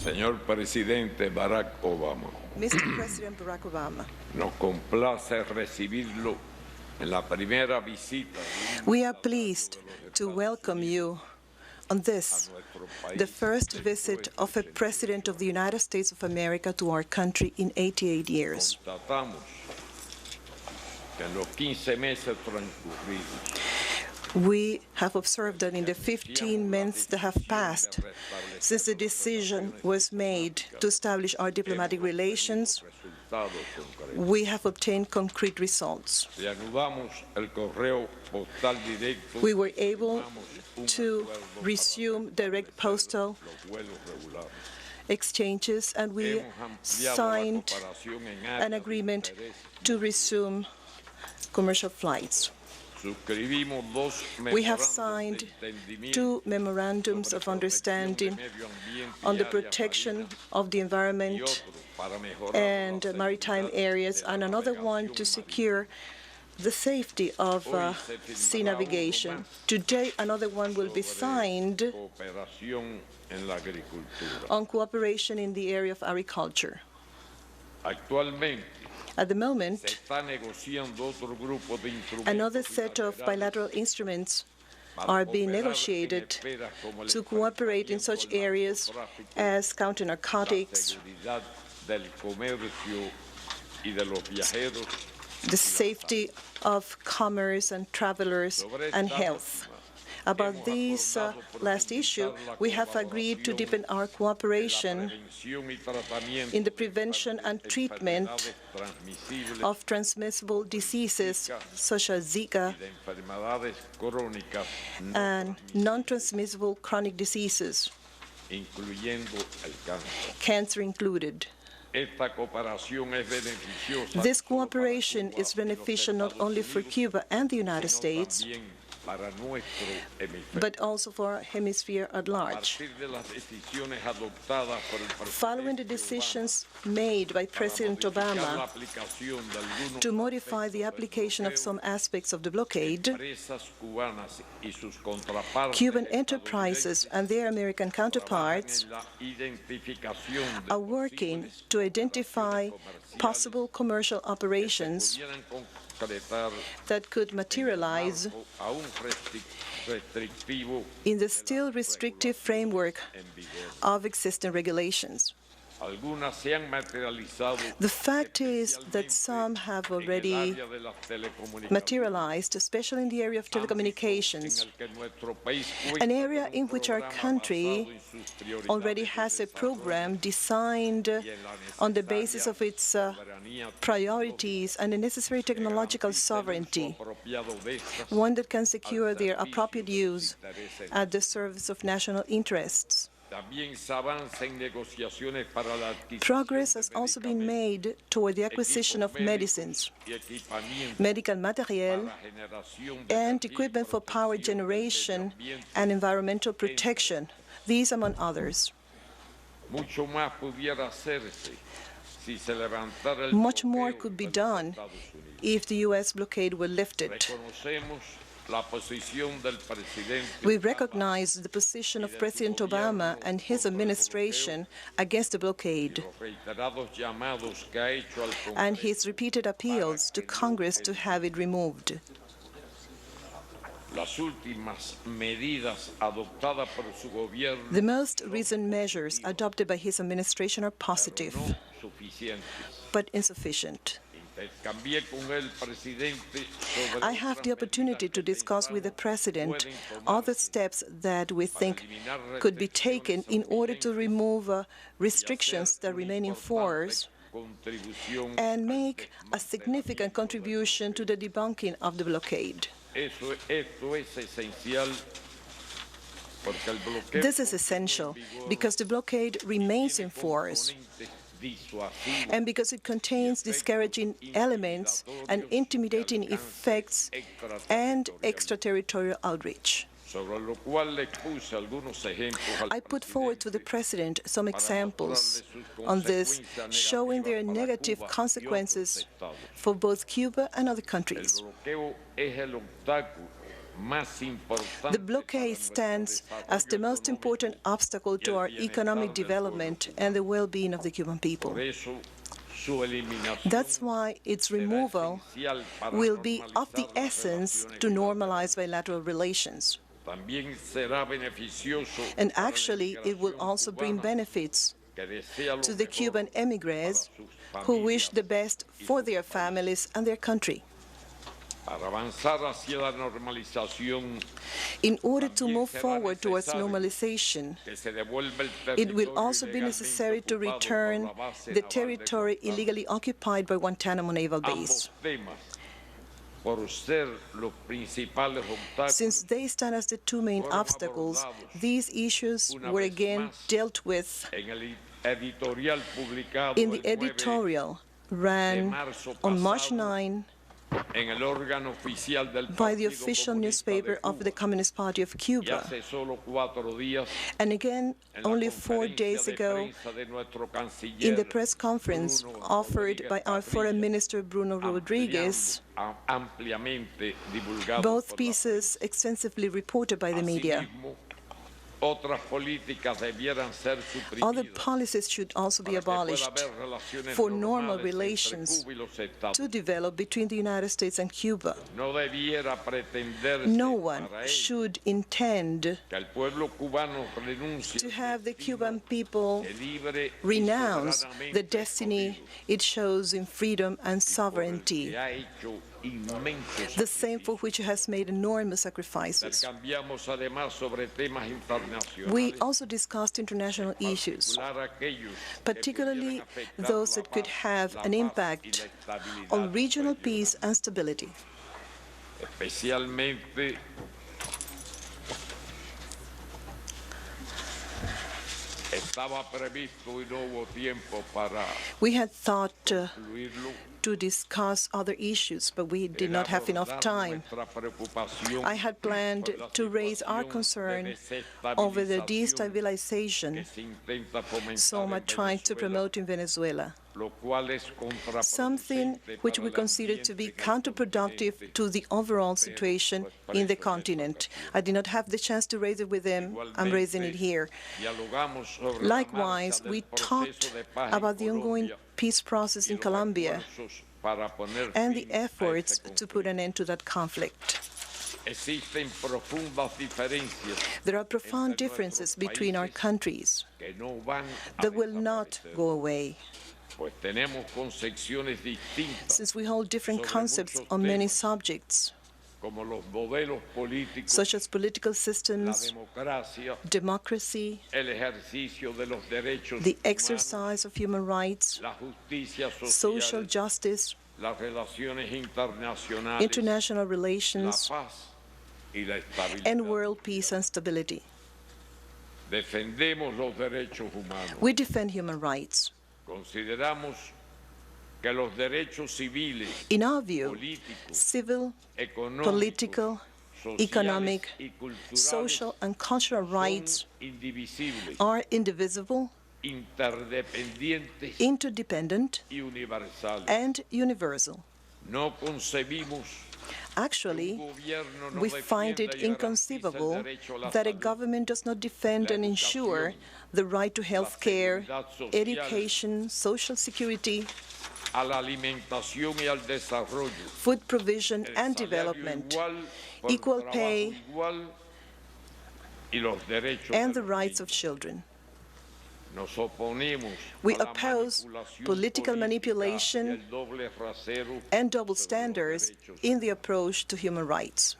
Señor Presidente Barack Obama, Mr. President Barack Obama, nos complace recibirlo en la primera visita. we are pleased to welcome you on this, the first visit of a President of the United States of America to our country in 88 years. Constatamos que en los 15 meses transcurridos, We have observed that in the 15 months that have passed since the decision was made to establish our diplomatic relations, we have obtained concrete results. reanudamos el correo postal directo, We were able to resume direct postal exchanges, and we signed an agreement to resume commercial flights. suscribimos dos We have memorandos signed de entendimiento 2 memorandums of understanding on the protection of the environment para mejorar and maritime areas, and another one to secure the safety of sea navigation. Today, another one will be signed cooperación en la agricultura. on cooperation in the area of agriculture. Actualmente At the se moment, está negociando otro grupo de instrumentos another set of bilateral instruments are being negotiated to cooperate in such areas as counter narcotics, seguridad del comercio y de los viajeros, the safety of commerce and travelers, and health. About this last issue, we have agreed to deepen our cooperation prevención y tratamiento in the prevention and treatment transmisibles of transmissible diseases such as Zika de enfermedades crónicas, and non-transmissible chronic diseases, incluyendo el cáncer. cancer included. Esta cooperación es beneficiosa This cooperation is beneficial not only for Cuba and the United States, también para nuestro hemisferio. but also for our hemisphere at A large. partir de las decisiones adoptadas por el Following the decisions made by President la Obama aplicación de algunos to modify the application of some aspects of the blockade, empresas cubanas y sus contrapartes Cuban enterprises and their American trabajan counterparts en la identificación de are working to identify possible commercial operations pudieran concretar that could materialize aún restrictivo in the still restrictive framework en vigor. of existing regulations. Algunas se han materializado The fact is that some have en el already área de las telecomunicaciones, materialized, especially in the area of telecommunications, en el que nuestro país an cuenta area con in un which our programa country basado en sus prioridades already de has a desarrollo program designed on the basis of its soberanía priorities and the necessary technological sovereignty, apropiado de estas one that can secure their appropriate use intereses. at the service of national interests. También se avanza en negociaciones para la adquisición Progress de has also been medicamentos, made toward the acquisition of equipos medicines, médicos y equipamientos medical material, para generación de and energía y equipment for power protección del generation medio ambiente. and environmental protection, these among others. Mucho más pudiera hacerse si se levantara el Much more bloqueo could be de los done Estados Unidos. if the U.S. blockade were lifted. Reconocemos la posición del presidente We recognize the position of President Obama and his administration against the blockade los reiterados llamados que ha hecho al and Congreso. his repeated appeals to Congress to have it removed. Las últimas medidas adoptadas por su gobierno The most recent measures adopted by his administration are positive, no suficientes. but insufficient. Intercambié con el presidente sobre I have the opportunity to discuss with the President other steps that we think could be taken in order to remove restrictions that remain in force contribución. and make a significant contribution to the debunking of the blockade. Esto es esencial porque el bloqueo This is essential because the blockade remains in force disuasivo and because it contains discouraging elements and intimidating effects and extraterritorial outreach. sobre lo cual le puse algunos ejemplos al I put forward to the President some examples on this, showing their negative consequences for both Cuba and other countries. El bloqueo es el obstáculo The blockade stands as the most important obstacle to our economic development and the well-being of the Cuban people. That's why its removal will be of the essence to normalize bilateral relations. And actually, it will also bring benefits to the Cuban emigres who wish the best for their families and their country. In order to move forward towards normalization, it will also be necessary to return the territory illegally occupied by Guantanamo Naval Base. Since they stand as the two main obstacles, these issues were again dealt with in the editorial ran on March 9 by the official newspaper of the Communist Party of Cuba. And again, only 4 days ago, in the press conference offered by our Foreign Minister Bruno Rodriguez, both pieces extensively reported by the media. Other policies should also be abolished for normal relations to develop between the United States and Cuba. No one should intend to have the Cuban people renounce the destiny it shows in freedom and sovereignty, the same for which it has made enormous sacrifices. We also discussed international issues, particularly those that could have an impact on regional peace and stability. We had thought to discuss other issues, but we did not have enough time. I had planned to raise our concern over the destabilization SOMA tried to promote in Venezuela, something which we consider to be counterproductive to the overall situation in the continent. I did not have the chance to raise it with them. I'm raising it here. Likewise, we talked about the ongoing peace process in Colombia and the efforts to put an end to that conflict. There are profound differences between our countries that will not go away, since we hold different concepts on many subjects, such as political systems, democracy, the exercise of human rights, social justice, international relations, and world peace and stability. We defend human rights. In our view, civil, political, economic, social, and cultural rights are indivisible, interdependent, and universal. Actually, we find it inconceivable that a government does not defend and ensure the right to health care, education, social security, food provision and development, equal pay, and the rights of children. We oppose political manipulation and double standards in the approach to human rights.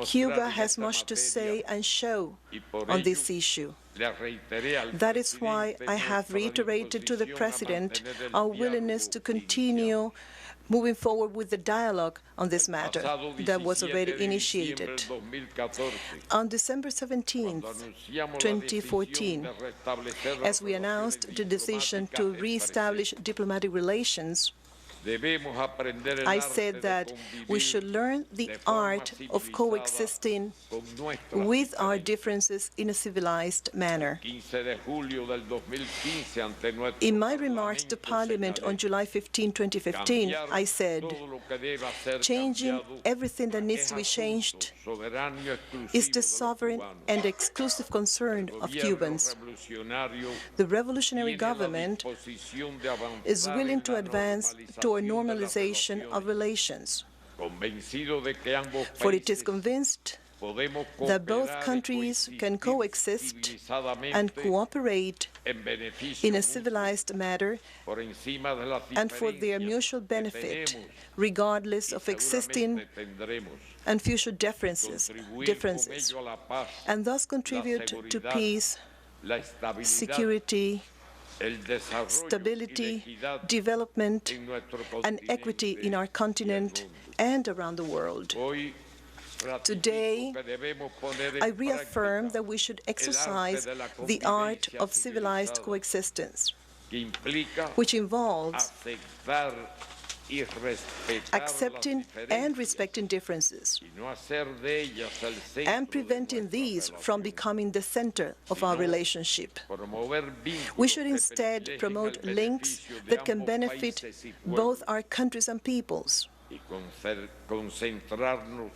Cuba has much to say and show on this issue. That is why I have reiterated to the President our willingness to continue moving forward with the dialogue on this matter that was already initiated. On December 17, 2014, as we announced the decision to reestablish diplomatic relations, Debemos aprender el I arte said de that we convivir should learn the de forma art of civilizada coexisting con nuestras with our diferencias. differences in a civilized manner. 15 de julio del 2015 ante nuestro In my remarks to Parlamento Parliament on señalé, July 15, 2015, cambiar I said, todo lo que deba ser changing cambiado everything that needs es to be asunto changed soberano y is exclusivo the de los sovereign cubanos. and exclusive concern El of gobierno Cubans. revolucionario The revolutionary tiene la government disposición de is avanzar willing en to la advance toward normalización normalization de las of relaciones, relations, convencido de que ambos for it is países convinced podemos that both cooperar y countries can coexist and civilizadamente cooperate en beneficio in a mutuo, civilized manner por encima de las and for their diferencias mutual que benefit, tenemos regardless y of existing seguramente tendremos, and future y differences, contribuir con ello a la paz, and thus la contribute to seguridad, peace, la estabilidad, security, el desarrollo y la stability, equidad development, en nuestro and equity continente in our y el continent mundo. and around the world. Hoy Today, ratifico que debemos poner I en reaffirm práctica that we should el arte exercise de la the art convivencia of civilized civilizada, coexistence, que implica which involves aceptar y respetar accepting las and diferencias respecting differences y no hacer de ellas el centro and preventing de nuestra these from relación, becoming the center of our sino relationship. promover vínculos We should que instead privilegien promote el links beneficio de that can ambos benefit países y both pueblos our countries and peoples, y concentrarnos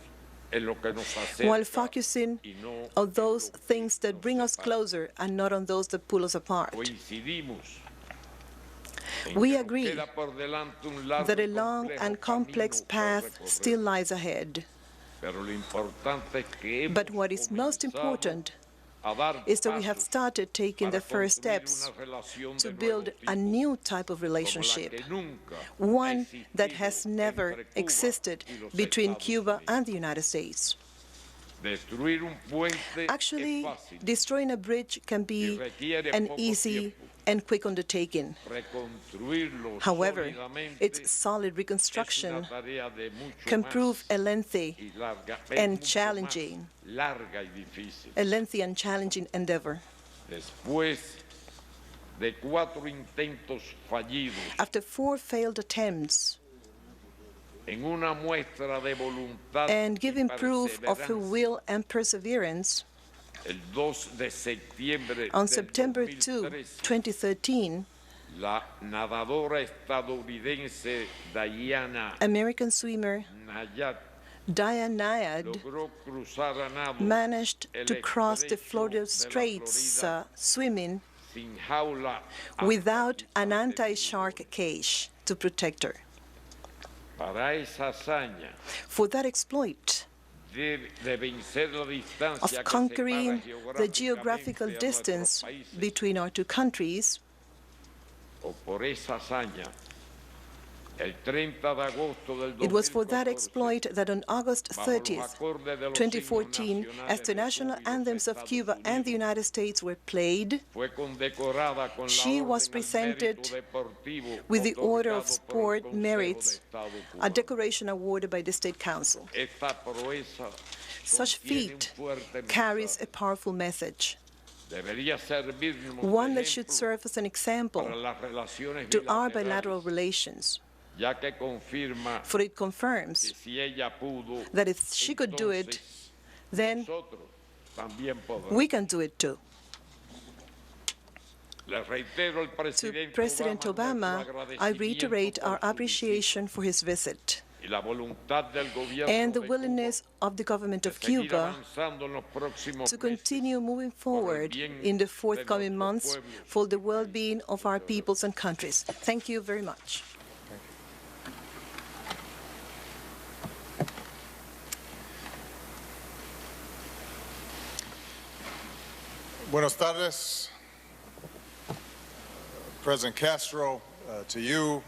en lo que nos while acerca focusing y no on en those lo que things that nos bring us separa. closer and not on those that pull us apart. Coincidimos en We que nos agree queda por delante un largo that a y long complejo and complex camino por path recorrer. still lies ahead. Pero lo importante es que hemos But what is most comenzado important a dar is that we have pasos started taking the para first construir steps una relación to de build nuevo a tipo, new type of como la relationship, que nunca ha one that existido has never entre Cuba existed y los between Estados Cuba Unidos. and the United States. Destruir un puente Actually, es fácil destroying a bridge can y be requiere an poco easy tiempo. and quick undertaking. Reconstruirlo However, sólidamente its solid es reconstruction una tarea de mucho can más prove a lengthy y larga, and mucho más challenging, larga y difícil. endeavor. Después de 4 intentos fallidos After 4 failed attempts en una muestra de voluntad and y giving proof of her perseverancia, will and perseverance, el 2 de septiembre on del September 2, 2013, 2013, la nadadora estadounidense Diana American swimmer Nayat Diane Nyad logró cruzar a nado managed el to cross the estrecho Florida de la Straits Florida swimming sin jaula without an hasta anti-shark cage to protect her. Para esa hazaña For that exploit de vencer la distancia of que conquering separa the geographical geográficamente a distance nuestros países, between our two countries, o por esa hazaña, el 30 de agosto del 2014, it was for that exploit that on August bajo los 30th, acordes de los 2014, himnos as the nacionales national de Cuba y los anthems of Estados Cuba and the Unidos, United States were played, fue condecorada con la she was Orden al presented Mérito Deportivo with the Order otorgado of por el Sport Consejo de Merits, Estado a cubano. decoration awarded by the State Council. Esta proeza Such contiene feat un fuerte carries mensaje. a powerful message, Debería servirnos de one that should ejemplo serve as an example para las relaciones to our bilaterales, bilateral relations, ya que confirma for it confirms que si ella pudo, that if she could do it, entonces then nosotros también podemos. we can do it too. Le reitero al To presidente President Obama, I reiterate our appreciation for his visit y la voluntad del gobierno and the de willingness of the government Cuba of de seguir Cuba avanzando en los próximos to meses continue moving forward in the forthcoming months for the well-being of our peoples and countries. Thank you very much. Buenas tardes, President Castro, to you,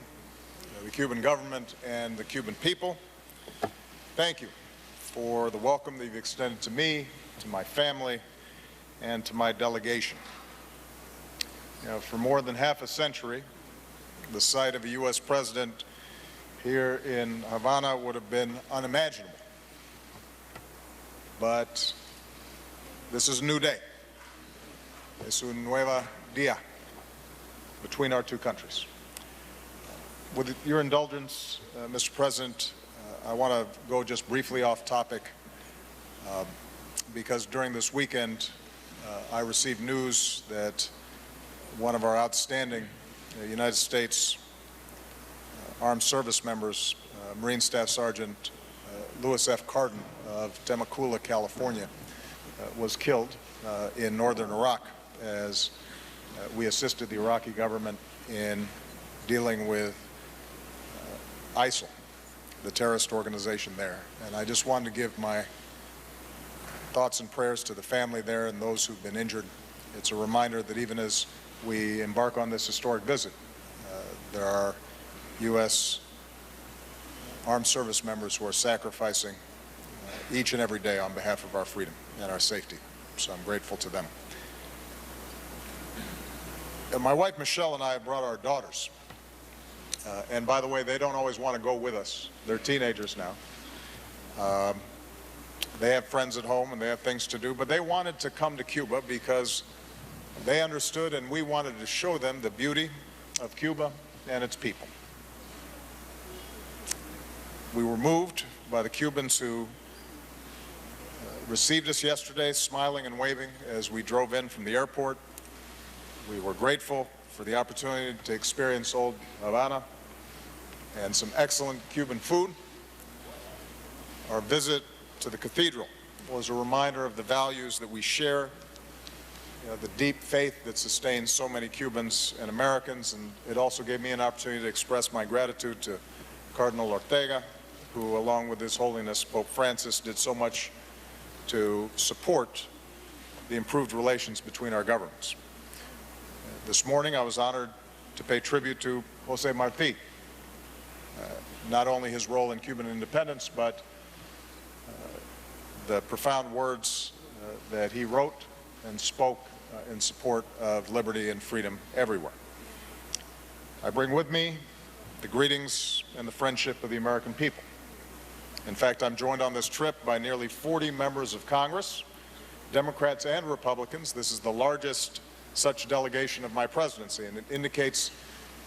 the Cuban government, and the Cuban people. Thank you for the welcome that you've extended to me, to my family, and to my delegation. For more than half a century, the sight of a U.S. president here in Havana would have been unimaginable. But this is a new day. Es un nuevo día between our two countries. With your indulgence, Mr. President, I want to go just briefly off topic because during this weekend I received news that one of our outstanding United States Armed Service members, Marine Staff Sergeant Louis F. Cardin of Temecula, California, was killed in northern Iraq as we assisted the Iraqi government in dealing with ISIL, the terrorist organization there. And I just wanted to give my thoughts and prayers to the family there and those who've been injured. It's a reminder that even as we embark on this historic visit, there are U.S. armed service members who are sacrificing each and every day on behalf of our freedom and our safety. So I'm grateful to them. And my wife Michelle and I have brought our daughters. And by the way, they don't always want to go with us. They're teenagers now. They have friends at home and they have things to do, but they wanted to come to Cuba because they understood and we wanted to show them the beauty of Cuba and its people. We were moved by the Cubans who received us yesterday, smiling and waving as we drove in from the airport. We were grateful for the opportunity to experience old Havana and some excellent Cuban food. Our visit to the cathedral was a reminder of the values that we share, the deep faith that sustains so many Cubans and Americans, and it also gave me an opportunity to express my gratitude to Cardinal Ortega, who, along with His Holiness Pope Francis, did so much to support the improved relations between our governments. This morning I was honored to pay tribute to Jose Marti, not only his role in Cuban independence, but the profound words that he wrote and spoke in support of liberty and freedom everywhere. I bring with me the greetings and the friendship of the American people. In fact, I'm joined on this trip by nearly 40 members of Congress, Democrats and Republicans. This is the largest such delegation of my presidency, and it indicates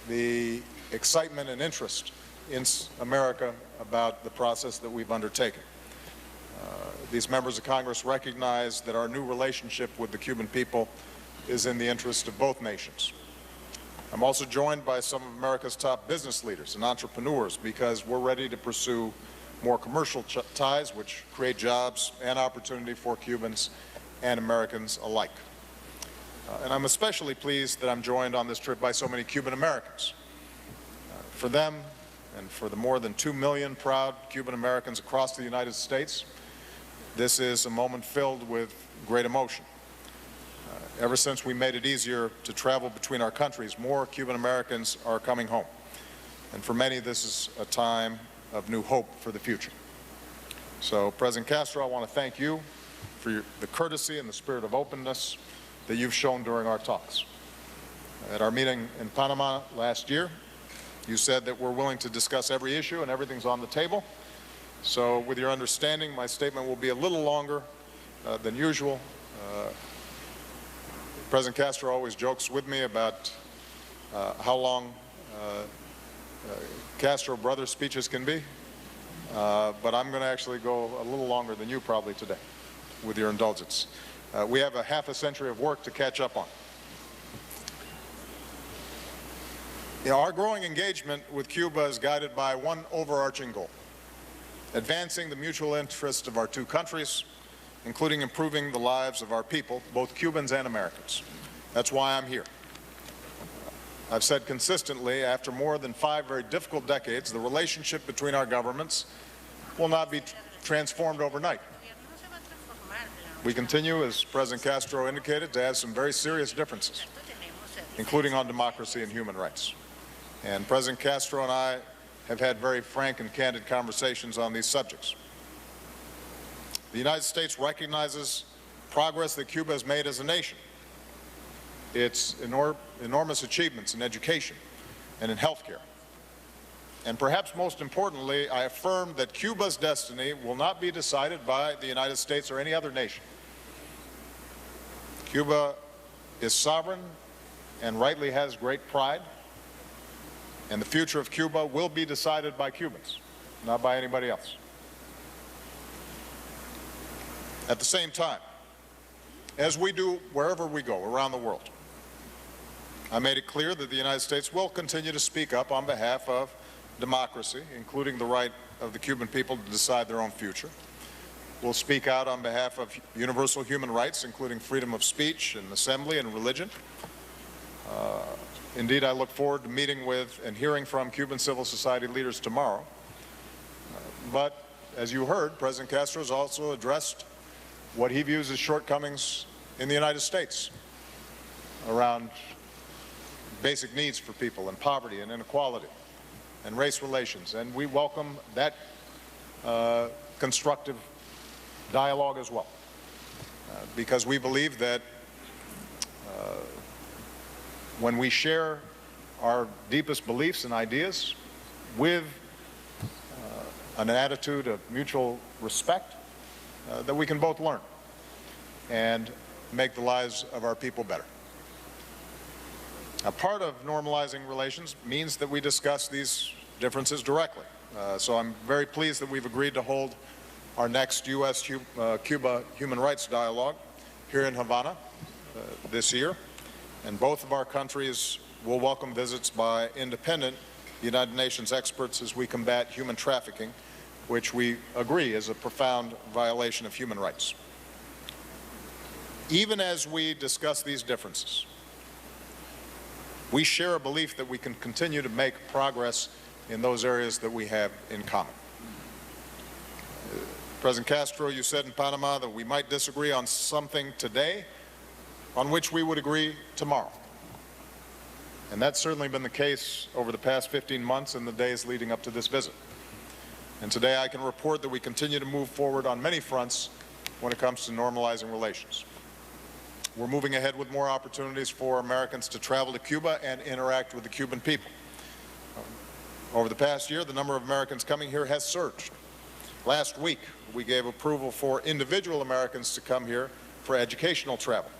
the excitement and interest in America about the process that we've undertaken. These members of Congress recognize that our new relationship with the Cuban people is in the interest of both nations. I'm also joined by some of America's top business leaders and entrepreneurs because we're ready to pursue more commercial ties which create jobs and opportunity for Cubans and Americans alike. And I'm especially pleased that I'm joined on this trip by so many Cuban Americans. For them and for the more than 2 million proud Cuban Americans across the United States, this is a moment filled with great emotion. Ever since we made it easier to travel between our countries, more Cuban Americans are coming home. And for many, this is a time of new hope for the future. So, President Castro, I want to thank you for the courtesy and the spirit of openness that you've shown during our talks. At our meeting in Panama last year, you said that we're willing to discuss every issue and everything's on the table. So with your understanding, my statement will be a little longer than usual. President Castro always jokes with me about how long Castro brother speeches can be, but I'm going to actually go a little longer than you probably today, with your indulgence. We have a half a century of work to catch up on. Our growing engagement with Cuba is guided by one overarching goal: advancing the mutual interests of our two countries, including improving the lives of our people, both Cubans and Americans. That's why I'm here. I've said consistently, after more than 5 very difficult decades, the relationship between our governments will not be transformed overnight. We continue, as President Castro indicated, to have some very serious differences, including on democracy and human rights. And President Castro and I have had very frank and candid conversations on these subjects. The United States recognizes progress that Cuba has made as a nation, its enormous achievements in education and in healthcare. And perhaps most importantly, I affirm that Cuba's destiny will not be decided by the United States or any other nation. Cuba is sovereign and rightly has great pride. And the future of Cuba will be decided by Cubans, not by anybody else. At the same time, as we do wherever we go around the world, I made it clear that the United States will continue to speak up on behalf of democracy, including the right of the Cuban people to decide their own future. We'll speak out on behalf of universal human rights, including freedom of speech and assembly and religion. Indeed, I look forward to meeting with and hearing from Cuban civil society leaders tomorrow. But as you heard, President Castro has also addressed what he views as shortcomings in the United States around basic needs for people and poverty and inequality and race relations. And we welcome that constructive dialogue as well, because we believe that when we share our deepest beliefs and ideas with an attitude of mutual respect, that we can both learn and make the lives of our people better. A part of normalizing relations means that we discuss these differences directly. So I'm very pleased that we've agreed to hold our next U.S.-Cuba human rights dialogue here in Havana this year. And both of our countries will welcome visits by independent United Nations experts as we combat human trafficking, which we agree is a profound violation of human rights. Even as we discuss these differences, we share a belief that we can continue to make progress in those areas that we have in common. President Castro, you said in Panama that we might disagree on something today on which we would agree tomorrow. And that's certainly been the case over the past 15 months and the days leading up to this visit. And today I can report that we continue to move forward on many fronts when it comes to normalizing relations. We're moving ahead with more opportunities for Americans to travel to Cuba and interact with the Cuban people. Over the past year, the number of Americans coming here has surged. Last week, we gave approval for individual Americans to come here for educational travel.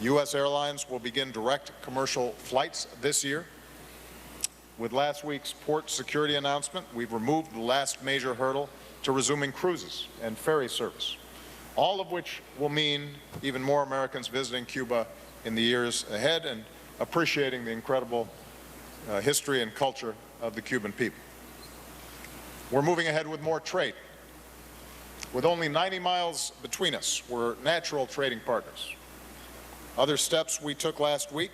U.S. airlines will begin direct commercial flights this year. With last week's port security announcement, we've removed the last major hurdle to resuming cruises and ferry service, all of which will mean even more Americans visiting Cuba in the years ahead and appreciating the incredible history and culture of the Cuban people. We're moving ahead with more trade. With only 90 miles between us, we're natural trading partners. Other steps we took last week,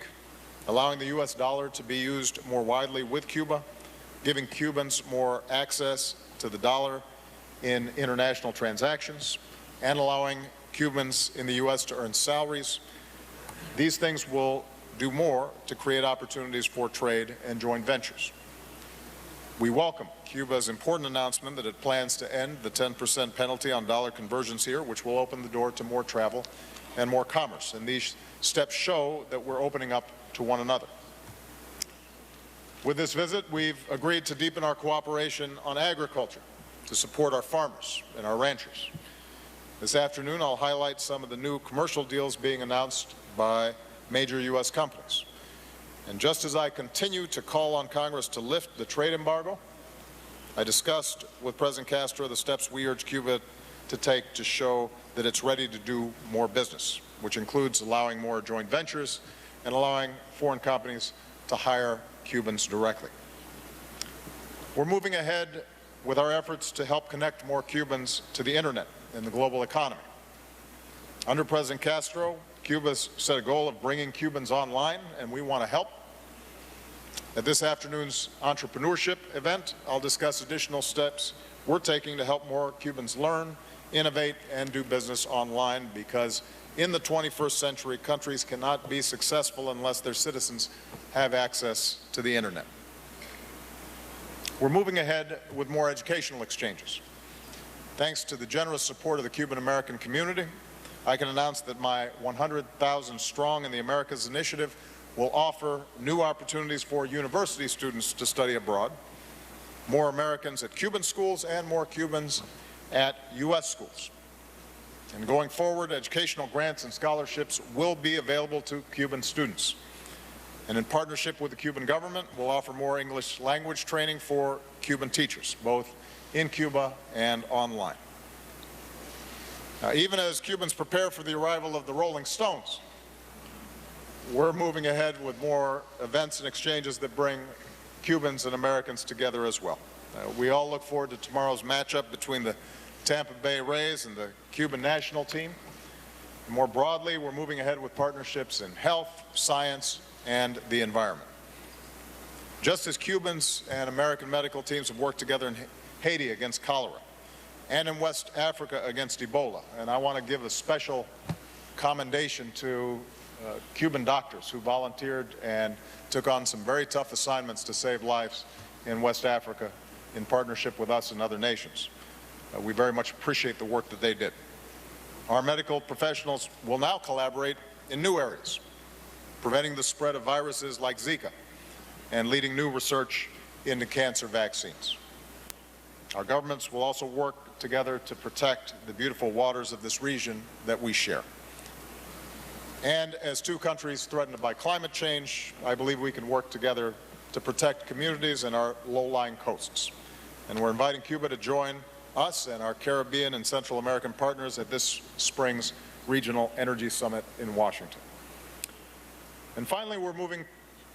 allowing the U.S. dollar to be used more widely with Cuba, giving Cubans more access to the dollar in international transactions, and allowing Cubans in the U.S. to earn salaries. These things will do more to create opportunities for trade and joint ventures. We welcome Cuba's important announcement that it plans to end the 10% penalty on dollar conversions here, which will open the door to more travel and more commerce. And these steps show that we're opening up to one another. With this visit, we've agreed to deepen our cooperation on agriculture to support our farmers and our ranchers. This afternoon, I'll highlight some of the new commercial deals being announced by major U.S. companies. And just as I continue to call on Congress to lift the trade embargo, I discussed with President Castro the steps we urge Cuba to take to show that it's ready to do more business, which includes allowing more joint ventures and allowing foreign companies to hire Cubans directly. We're moving ahead with our efforts to help connect more Cubans to the internet and the global economy. Under President Castro, Cuba's set a goal of bringing Cubans online, and we want to help. At this afternoon's entrepreneurship event, I'll discuss additional steps we're taking to help more Cubans learn, innovate, and do business online, because in the 21st century, countries cannot be successful unless their citizens have access to the internet. We're moving ahead with more educational exchanges. Thanks to the generous support of the Cuban American community, I can announce that my 100,000 Strong in the Americas initiative will offer new opportunities for university students to study abroad, more Americans at Cuban schools and more Cubans at U.S. schools. And going forward, educational grants and scholarships will be available to Cuban students. And in partnership with the Cuban government, we'll offer more English language training for Cuban teachers, both in Cuba and online. Even as Cubans prepare for the arrival of the Rolling Stones, we're moving ahead with more events and exchanges that bring Cubans and Americans together as well. We all look forward to tomorrow's matchup between the Tampa Bay Rays and the Cuban national team. And more broadly, we're moving ahead with partnerships in health, science, and the environment. Just as Cubans and American medical teams have worked together in Haiti against cholera and in West Africa against Ebola, and I want to give a special commendation to Cuban doctors who volunteered and took on some very tough assignments to save lives in West Africa in partnership with us and other nations. We very much appreciate the work that they did. Our medical professionals will now collaborate in new areas, preventing the spread of viruses like Zika and leading new research into cancer vaccines. Our governments will also work together to protect the beautiful waters of this region that we share. And as two countries threatened by climate change, I believe we can work together to protect communities and our low-lying coasts. And we're inviting Cuba to join us and our Caribbean and Central American partners at this spring's Regional Energy Summit in Washington. And finally, we're moving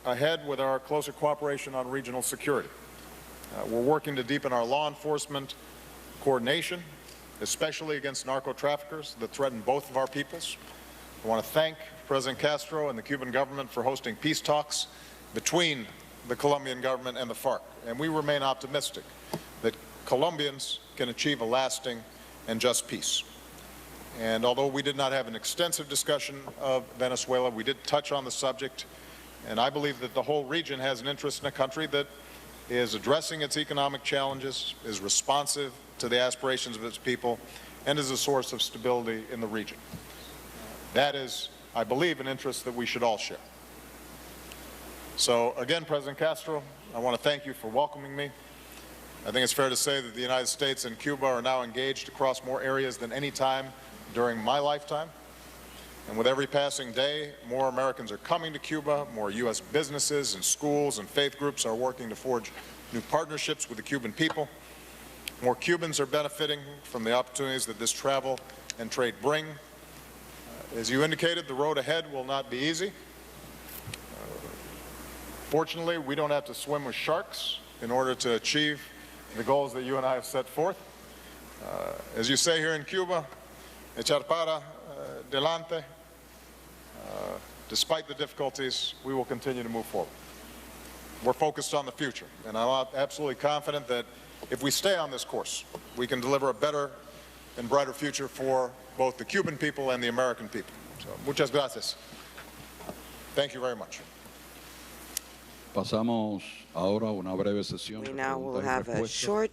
ahead with our closer cooperation on regional security. We're working to deepen our law enforcement coordination, especially against narco-traffickers that threaten both of our peoples. I want to thank President Castro and the Cuban government for hosting peace talks between the Colombian government and the FARC. And we remain optimistic that Colombians can achieve a lasting and just peace. And although we did not have an extensive discussion of Venezuela, we did touch on the subject. And I believe that the whole region has an interest in a country that is addressing its economic challenges, is responsive to the aspirations of its people, and is a source of stability in the region. That is, I believe, an interest that we should all share. So again, President Castro, I want to thank you for welcoming me. I think it's fair to say that the United States and Cuba are now engaged across more areas than any time during my lifetime. And with every passing day, more Americans are coming to Cuba, more U.S. businesses and schools and faith groups are working to forge new partnerships with the Cuban people. More Cubans are benefiting from the opportunities that this travel and trade bring. As you indicated, the road ahead will not be easy. Fortunately, we don't have to swim with sharks in order to achieve the goals that you and I have set forth. As you say here in Cuba, echar para delante. Despite the difficulties, we will continue to move forward. We're focused on the future, and I'm absolutely confident that if we stay on this course, we can deliver a better and brighter future for both the Cuban people and the American people. So, muchas gracias. Thank you very much. Pasamos ahora a una breve sesión. We now will have a short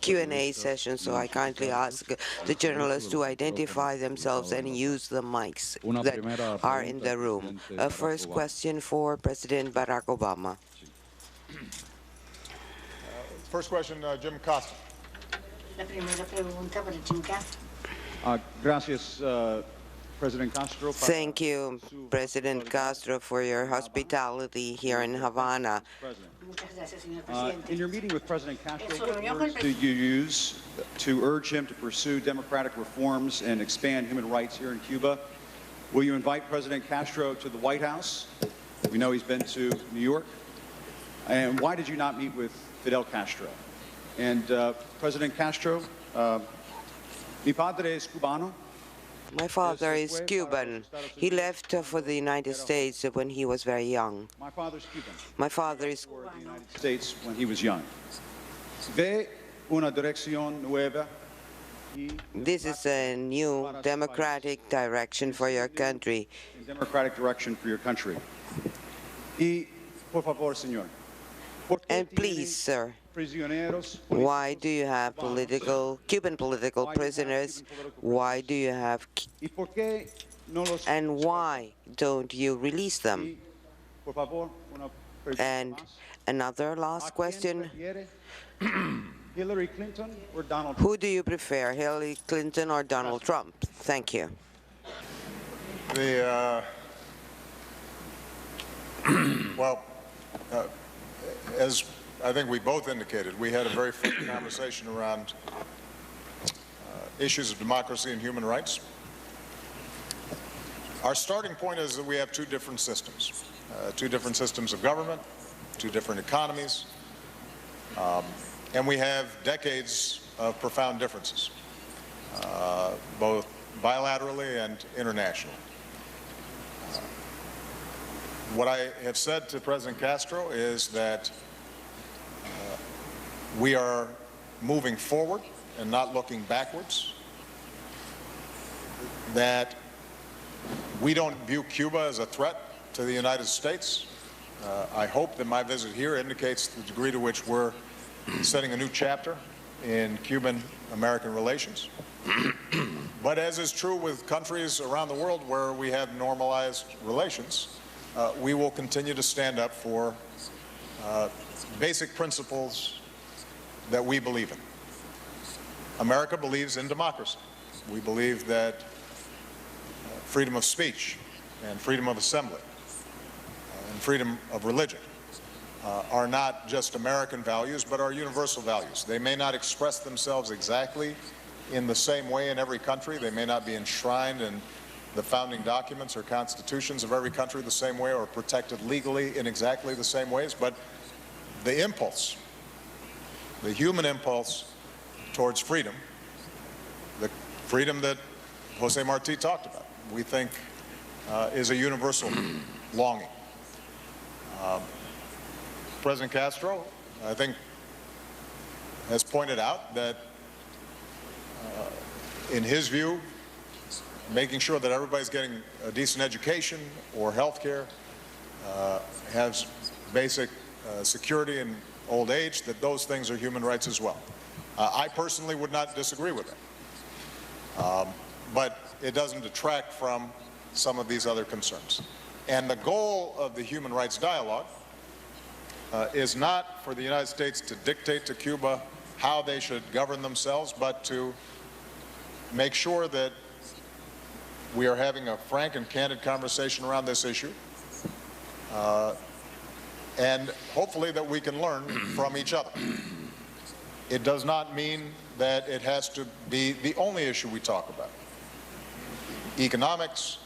Q&A session, so I kindly ask the journalists to identify themselves and use the mics that are in the room. A first question for President Barack Obama. First question, Jim Costa. La primera pregunta para Jim Castro. Gracias, President Castro. Thank you, President Castro, for your hospitality here in Havana. Muchas gracias, señor presidente. In your meeting with President Castro, En su what reunión con words el did you use to urge him to pursue democratic reforms and expand human rights here in Cuba? Will you invite President Castro to the White House? We know he's been to New York. And why did you not meet with Fidel Castro? And President Castro, mi padre es cubano. My father is Cuban. He left for the United States when he was very young. My father's Cuban. My father is For the United States when he was young. Ve una dirección nueva. This is a new democratic direction for your country. Democratic direction for your country. Y por favor, señor. ¿Por qué And please, tienen sir, prisioneros why do you have Cuban political prisoners? Why do you have, ¿Y por qué no los and why don't you release them? Y, por favor, una pregunta And más. another last ¿A quién question. prefiere? Hillary Clinton or Donald Trump? Who do you prefer, Hillary Clinton or Donald Trump? Thank you. Well, as I think we both indicated, we had a very frank conversation around issues of democracy and human rights. Our starting point is that we have two different systems of government, two different economies, and we have decades of profound differences, both bilaterally and internationally. What I have said to President Castro is that we are moving forward and not looking backwards, that we don't view Cuba as a threat to the United States. I hope that my visit here indicates the degree to which we're setting a new chapter in Cuban-American relations. But as is true with countries around the world where we have normalized relations, we will continue to stand up for basic principles that we believe in. America believes in democracy. We believe that freedom of speech and freedom of assembly and freedom of religion are not just American values, but are universal values. They may not express themselves exactly in the same way in every country. They may not be enshrined in the founding documents or constitutions of every country the same way or protected legally in exactly the same ways, but the impulse, the human impulse towards freedom, the freedom that Jose Marti talked about, we think is a universal longing. President Castro, I think, has pointed out that in his view, making sure that everybody's getting a decent education or health care, has basic security in old age, that those things are human rights as well. I personally would not disagree with that. But it doesn't detract from some of these other concerns. And the goal of the human rights dialogue is not for the United States to dictate to Cuba how they should govern themselves, but to make sure that we are having a frank and candid conversation around this issue, and hopefully that we can learn from each other. It does not mean that it has to be the only issue we talk about. Economics,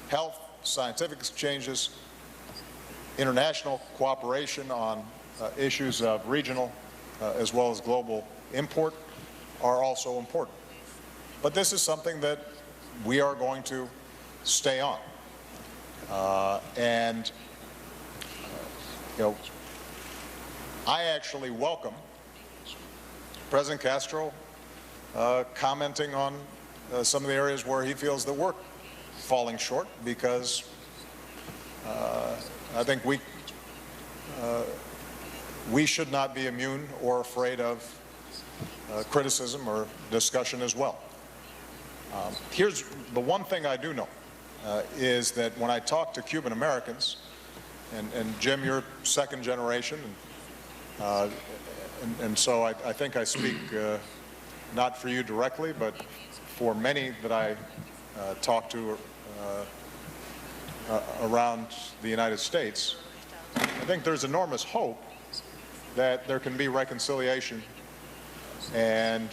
health, scientific exchanges, international cooperation on issues of regional as well as global import are also important. But this is something that we are going to stay on. I actually welcome President Castro commenting on some of the areas where he feels that we're falling short, because I think we should not be immune or afraid of criticism or discussion as well. Here's the one thing I do know, is that when I talk to Cuban Americans, and Jim, you're second generation, and so I think I speak not for you directly, but for many that I talk to around the United States. I think there's enormous hope that there can be reconciliation, and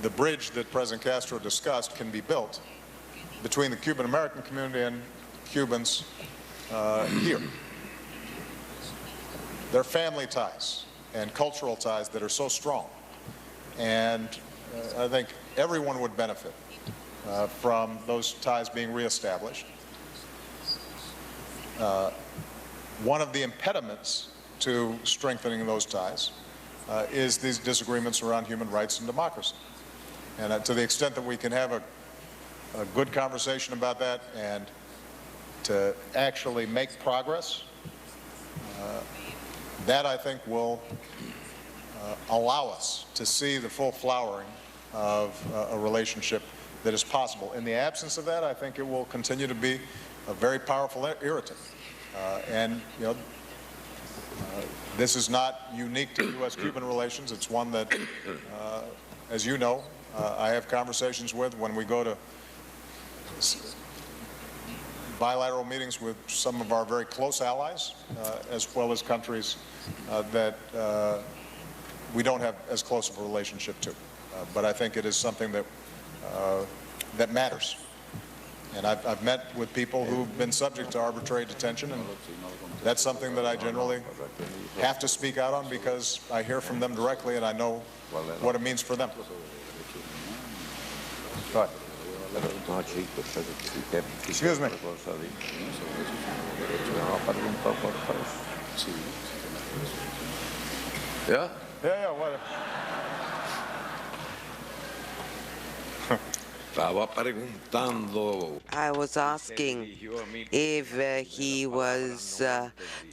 the bridge that President Castro discussed can be built between the Cuban American community and Cubans here. There are family ties and cultural ties that are so strong, and I think everyone would benefit from those ties being reestablished. One of the impediments to strengthening those ties is these disagreements around human rights and democracy. And to the extent that we can have a good conversation about that and to actually make progress, that I think will allow us to see the full flowering of a relationship that is possible. In the absence of that, I think it will continue to be a very powerful irritant. This is not unique to U.S.-Cuban relations. It's one that, as you know, I have conversations with when we go to bilateral meetings with some of our very close allies, as well as countries that we don't have as close of a relationship to. But I think it is something that that matters. And I've met with people who've been subject to arbitrary detention, and that's something that I generally have to speak out on because I hear from them directly and I know what it means for them. Go ahead. Excuse me. Yeah? Yeah, whatever. Estaba preguntando. I was asking if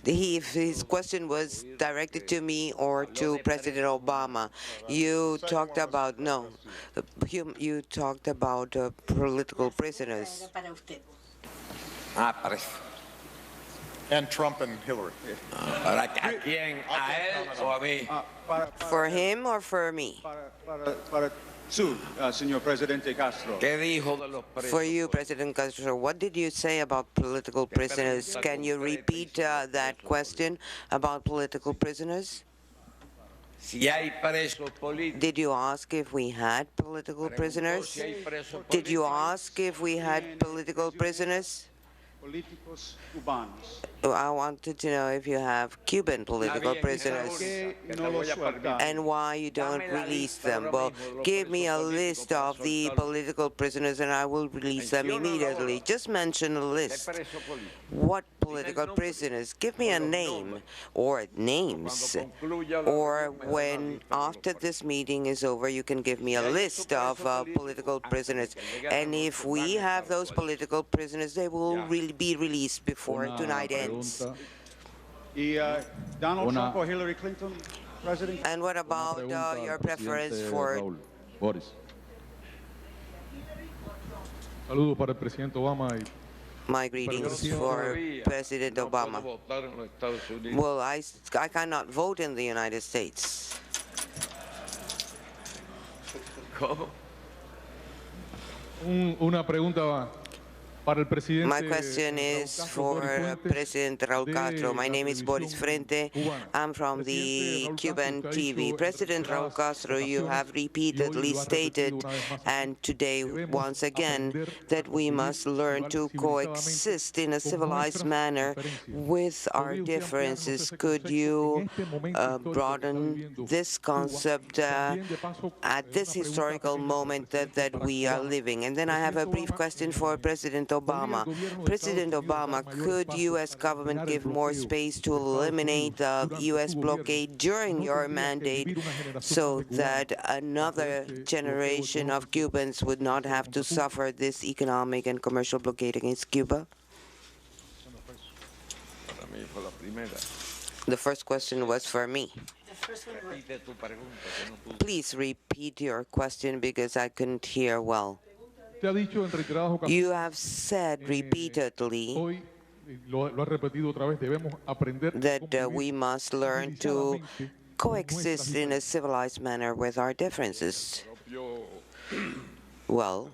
if his question was directed to me or to President Obama. You talked about you talked about political prisoners. Para usted. Parece. And Trump and Hillary. ¿Para a quién? ¿A él o a mí? For him or for me? Para su, señor Presidente Castro. ¿Qué dijo de los presos? For you, President Castro, what did you say about political prisoners? Can you repeat that question about political prisoners? Si hay presos políticos. Did you ask if we had political prisoners? Si hay presos Did you políticos. ask if we had political prisoners? Políticos cubanos. I wanted to know if you have Cuban political prisoners and why you don't release them. Well, give me a list of the political prisoners and I will release them immediately. Just mention a list. What political prisoners? Give me a name or names. Or when after this meeting is over, you can give me a list of political prisoners. And if we have those political prisoners, they will really be released before tonight ends. Y Donald Trump or Hillary Clinton, President? And what about your preference for Raúl. Boris. Saludos para el presidente Obama y my greetings for President Obama? Well, I cannot vote in the United States. ¿Cómo? una pregunta para el presidente. My question is for President Raul Castro. My name is Boris Frente. I'm from the Cuban TV. President Raul Castro, you have repeatedly stated, and today once again, that we must learn to coexist in a civilized manner with our differences. Could you broaden this concept at this historical moment that we are living? And then I have a brief question for President Obama. President Obama, could U.S. government give more space to eliminate the U.S. blockade during your mandate so that another generation of Cubans would not have to suffer this economic and commercial blockade against Cuba? The first question was for me. The first one was, Please repeat your question because I couldn't hear well. Usted ha dicho en reiteradas ocasiones, You have said repeatedly hoy, lo ha repetido otra vez, debemos aprender that cómo we vivir must learn to civilizadamente coexist in a civilized manner with our differences. Well,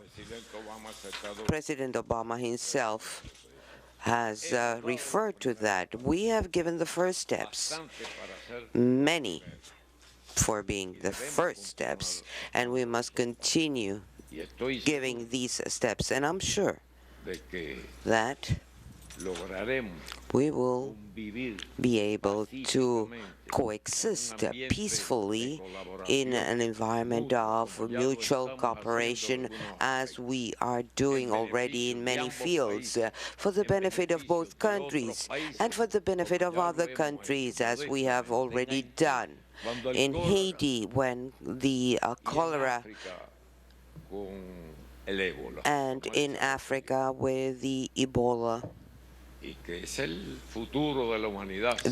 President Obama himself has referred to that. We have given the first steps, many for being the first steps, and we must continue giving these steps. And I'm sure that we will be able to coexist peacefully in an environment of mutual cooperation as we are doing already in many fields for the benefit of both countries and for the benefit of other countries as we have already done in Haiti when the cholera and in Africa with the Ebola.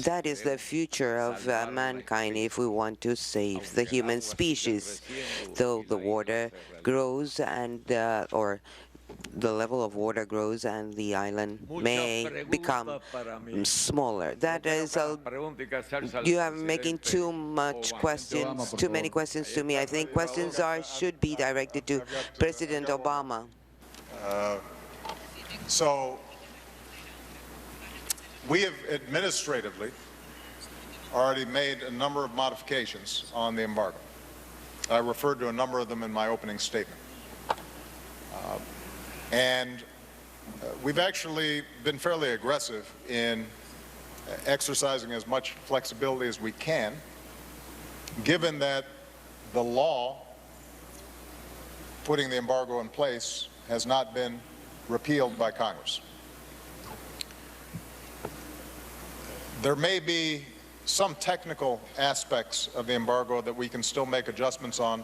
That is the future of mankind if we want to save the human species. Though the water grows and or the level of water grows and the island may become smaller. That is, you are making too many questions to me. I think questions should be directed to President Obama. So We have administratively already made a number of modifications on the embargo. I referred to a number of them in my opening statement. We've actually been fairly aggressive in exercising as much flexibility as we can, given that the law putting the embargo in place has not been repealed by Congress. There may be some technical aspects of the embargo that we can still make adjustments on,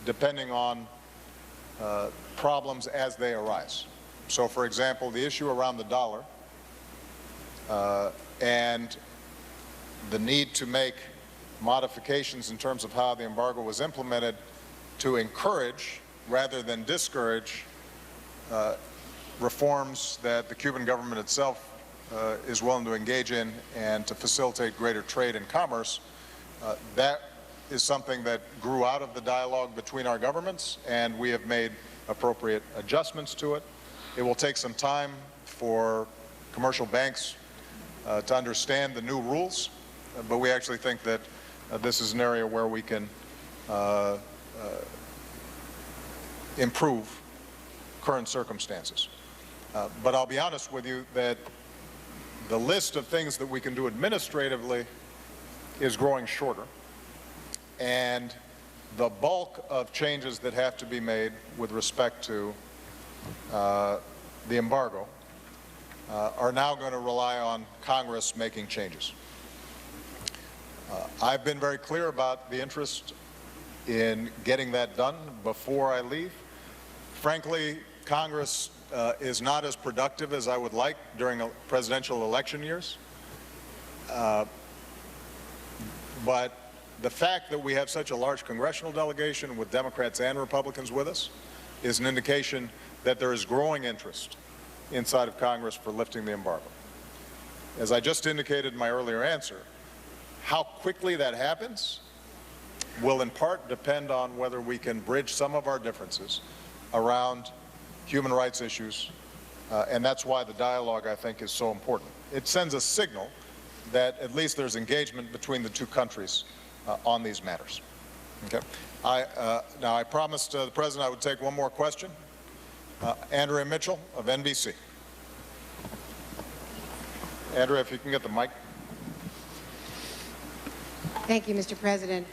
depending on problems as they arise. So, for example, the issue around the dollar and the need to make modifications in terms of how the embargo was implemented to encourage rather than discourage reforms that the Cuban government itself is willing to engage in and to facilitate greater trade and commerce. That is something that grew out of the dialogue between our governments, and we have made appropriate adjustments to it. It will take some time for commercial banks to understand the new rules, but we actually think that this is an area where we can improve current circumstances. But I'll be honest with you that the list of things that we can do administratively is growing shorter, and the bulk of changes that have to be made with respect to the embargo are now going to rely on Congress making changes. I've been very clear about the interest in getting that done before I leave. Frankly, Congress is not as productive as I would like during presidential election years. But the fact that we have such a large congressional delegation with Democrats and Republicans with us is an indication that there is growing interest inside of Congress for lifting the embargo. As I just indicated in my earlier answer, how quickly that happens will in part depend on whether we can bridge some of our differences around human rights issues, and that's why the dialogue, I think, is so important. It sends a signal that at least there's engagement between the two countries on these matters. Okay. Now, I promised the President I would take one more question. Andrea Mitchell of NBC. Andrea, if you can get the mic. Thank you, Mr. President.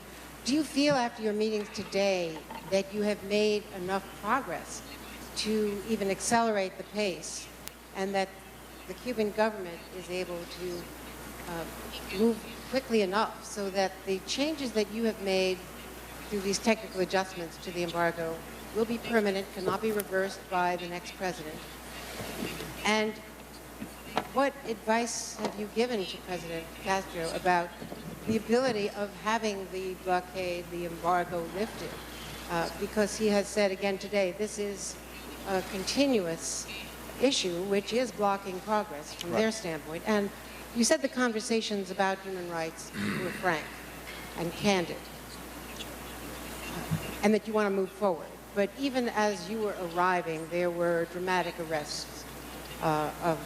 Do you feel after your meetings today that you have made enough progress to even accelerate the pace, and that the Cuban government is able to move quickly enough so that the changes that you have made through these technical adjustments to the embargo will be permanent, cannot be reversed by the next president? And what advice have you given to President Castro about the ability of having the blockade, the embargo lifted? Because he has said again today, this is a continuous issue which is blocking progress from their standpoint. And you said the conversations about human rights were frank and candid, and that you want to move forward. But even as you were arriving, there were dramatic arrests of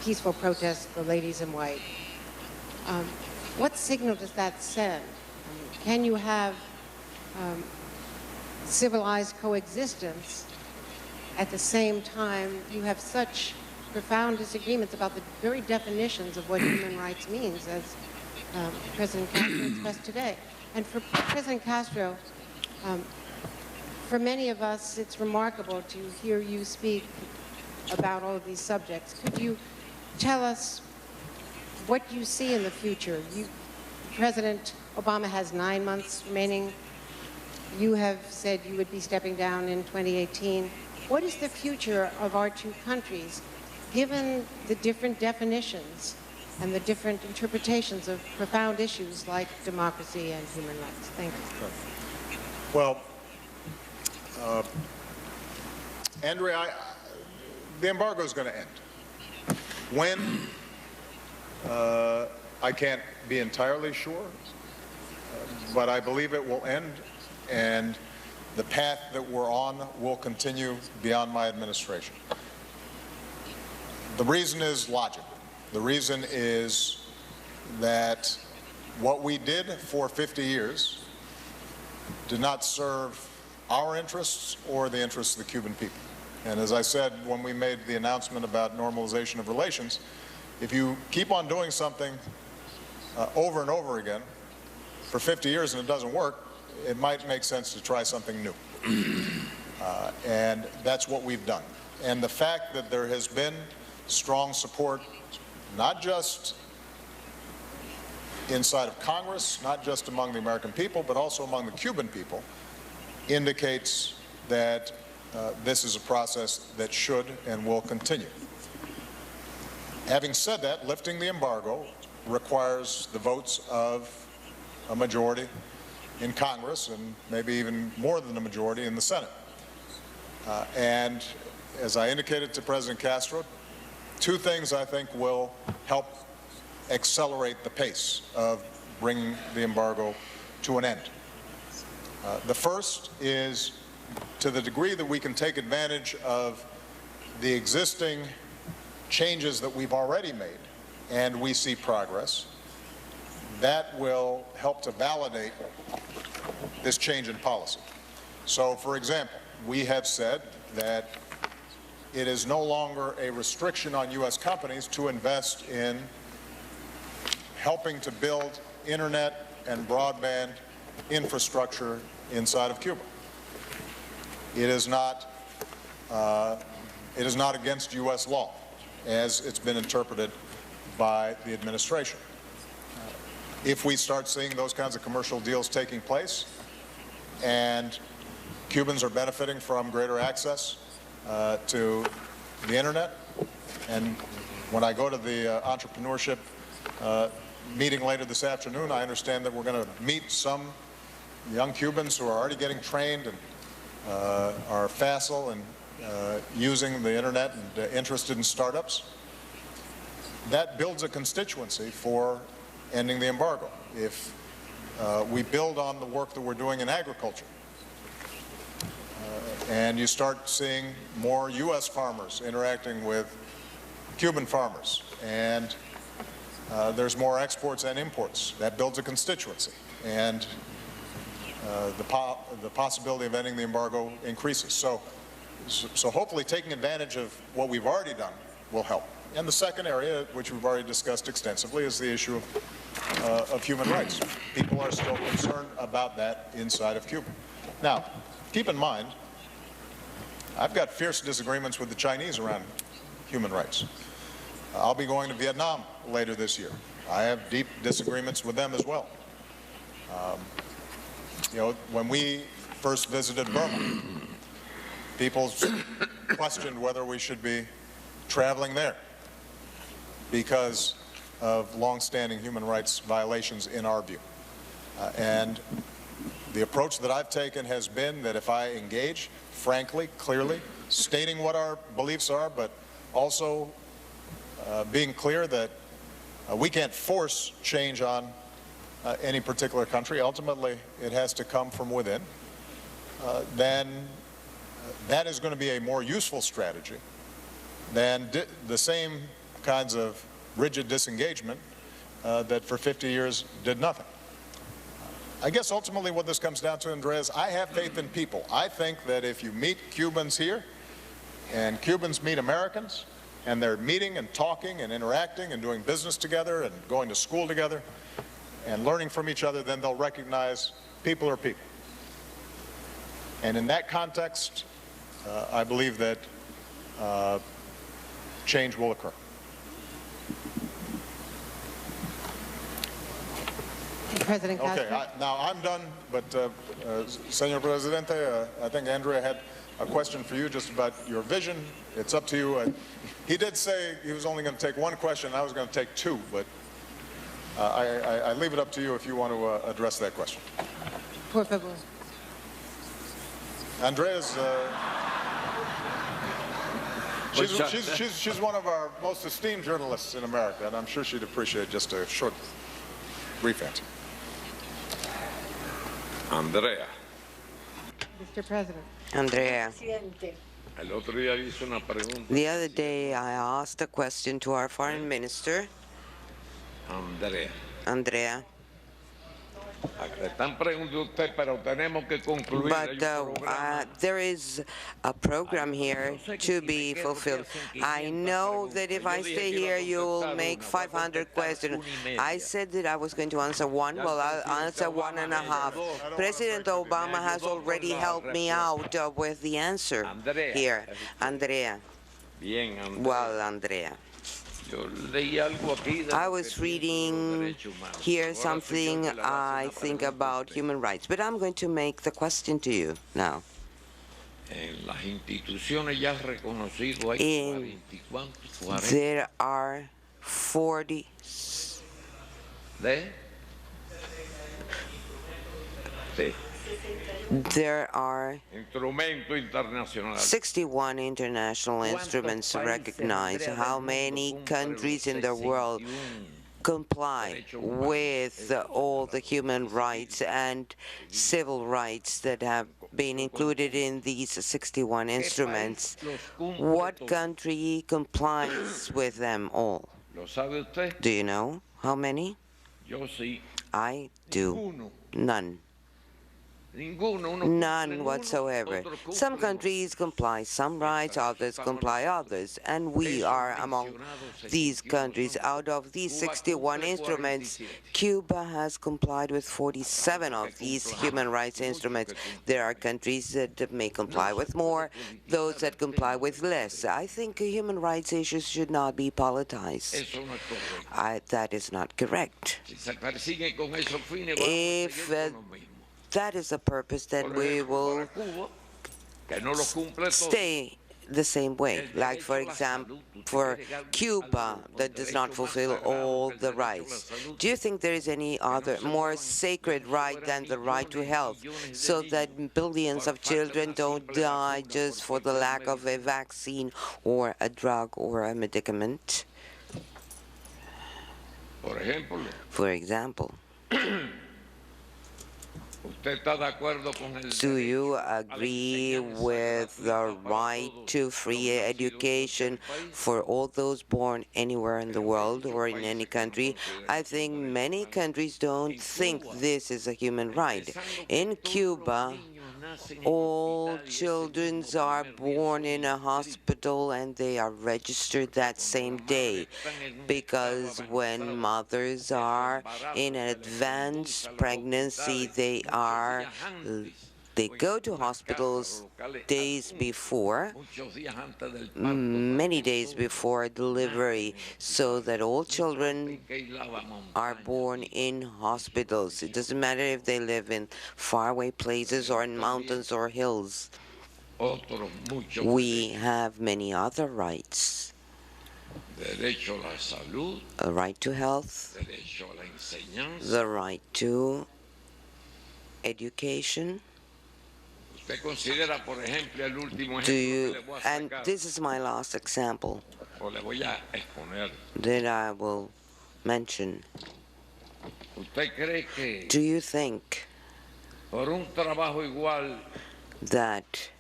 peaceful protests, the ladies in white. What signal does that send? Can you have civilized coexistence at the same time you have such profound disagreements about the very definitions of what human rights means, as President Castro expressed today? And for President Castro, for many of us, it's remarkable to hear you speak about all of these subjects. Could you tell us what you see in the future? President Obama has 9 months remaining. You have said you would be stepping down in 2018. What is the future of our two countries, given the different definitions and the different interpretations of profound issues like democracy and human rights? Thank you. Well, Andrea, the embargo is going to end. When? I can't be entirely sure, but I believe it will end, and the path that we're on will continue beyond my administration. The reason is logic. The reason is that what we did for 50 years did not serve our interests or the interests of the Cuban people. And as I said when we made the announcement about normalization of relations, if you keep on doing something over and over again for 50 years and it doesn't work, it might make sense to try something new. And that's what we've done. And the fact that there has been strong support, not just inside of Congress, not just among the American people, but also among the Cuban people, indicates that this is a process that should and will continue. Having said that, lifting the embargo requires the votes of a majority in Congress and maybe even more than a majority in the Senate. And as I indicated to President Castro, two things I think will help accelerate the pace of bringing the embargo to an end. The first is, to the degree that we can take advantage of the existing changes that we've already made, and we see progress, that will help to validate this change in policy. So, for example, we have said that it is no longer a restriction on U.S. companies to invest in helping to build internet and broadband infrastructure inside of Cuba. It is not against U.S. law, as it's been interpreted by the administration. If we start seeing those kinds of commercial deals taking place and Cubans are benefiting from greater access to the internet, and when I go to the entrepreneurship meeting later this afternoon, I understand that we're going to meet some young Cubans who are already getting trained and are facile and using the internet and interested in startups. That builds a constituency for ending the embargo. If we build on the work that we're doing in agriculture, and you start seeing more U.S. farmers interacting with Cuban farmers, and there's more exports and imports, that builds a constituency. And the possibility of ending the embargo increases. So hopefully taking advantage of what we've already done will help. And the second area, which we've already discussed extensively, is the issue of human rights. People are still concerned about that inside of Cuba. Now, keep in mind, I've got fierce disagreements with the Chinese around human rights. I'll be going to Vietnam later this year. I have deep disagreements with them as well. You know, when we first visited Burma, people questioned whether we should be traveling there because of long-standing human rights violations in our view. And the approach that I've taken has been that if I engage, frankly, clearly, stating what our beliefs are, but also being clear that we can't force change on any particular country. Ultimately, it has to come from within. Then that is going to be a more useful strategy than the same kinds of rigid disengagement that for 50 years did nothing. I guess ultimately what this comes down to, Andrea, is I have faith in people. I think that if you meet Cubans here and Cubans meet Americans and they're meeting and talking and interacting and doing business together and going to school together and learning from each other, then they'll recognize people are people. And in that context, I believe that change will occur. President Castro. Okay, now I'm done, but Senor Presidente, I think Andrea had a question for you just about your vision. It's up to you. He did say he was only going to take one question. I was going to take two, but I leave it up to you if you want to address that question. Por favor. Andrea's she's one of our most esteemed journalists in America, and I'm sure she'd appreciate just a short, brief answer. Andrea. Mr. President. Andrea, El otro día hice una pregunta. The other day, I asked a question to our foreign minister, Andrea. Le están preguntando a usted, pero tenemos que concluir. But there is a program here to be fulfilled. I know that if I stay here, you'll make 500 questions. I said that I was going to answer one. Well, I'll answer 1.5. President Obama has already helped me out with the answer here. Andrea. Well, Andrea. I was reading here something I think about human rights, but I'm going to make the question to you now. There are 40. There are 61 international instruments recognized. How many countries in the world comply with all the human rights and civil rights that have been included in these 61 instruments? What country complies with them all? Do you know how many? I do. None. None whatsoever. Some countries comply some rights, others comply others, and we are among these countries. Out of these 61 instruments, Cuba has complied with 47 of these human rights instruments. There are countries that may comply with more, those that comply with less. I think human rights issues should not be politicized. That is not correct. If that is the purpose, then we will stay the same way. Like, for example, for Cuba, that does not fulfill all the rights. Do you think there is any other more sacred right than the right to health, so that billions of children don't die just for the lack of a vaccine or a drug or a medicament? For example. Do you agree with the right to free education for all those born anywhere in the world or in any country? I think many countries don't think this is a human right. In Cuba, all children are born in a hospital and they are registered that same day, because when mothers are in an advanced pregnancy, they go to hospitals days before, many days before delivery, so that all children are born in hospitals. It doesn't matter if they live in faraway places or in mountains or hills. We have many other rights. A right to health, the right to education. Do you, and this is my last example that I will mention. Do you think that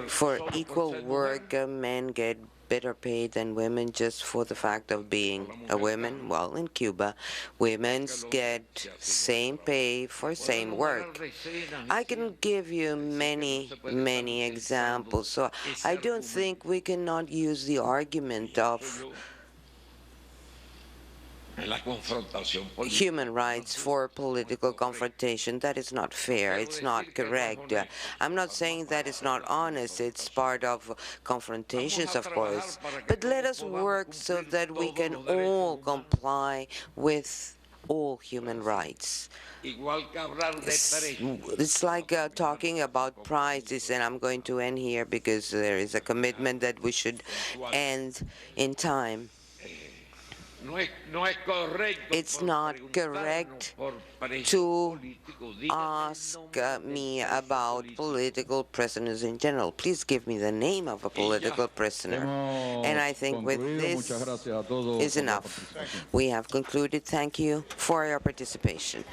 for equal work, men get better paid than women just for the fact of being a woman? Well, in Cuba, women get same pay for same work. I can give you many, many examples. So I don't think we cannot use the argument of human rights for political confrontation. That is not fair. It's not correct. I'm not saying that it's not honest. It's part of confrontations, of course. But let us work so that we can all comply with all human rights. It's like talking about prices, and I'm going to end here because there is a commitment that we should end in time. It's not correct to ask me about political prisoners in general. Please give me the name of a political prisoner. And I think with this is enough. We have concluded. Thank you for your participation.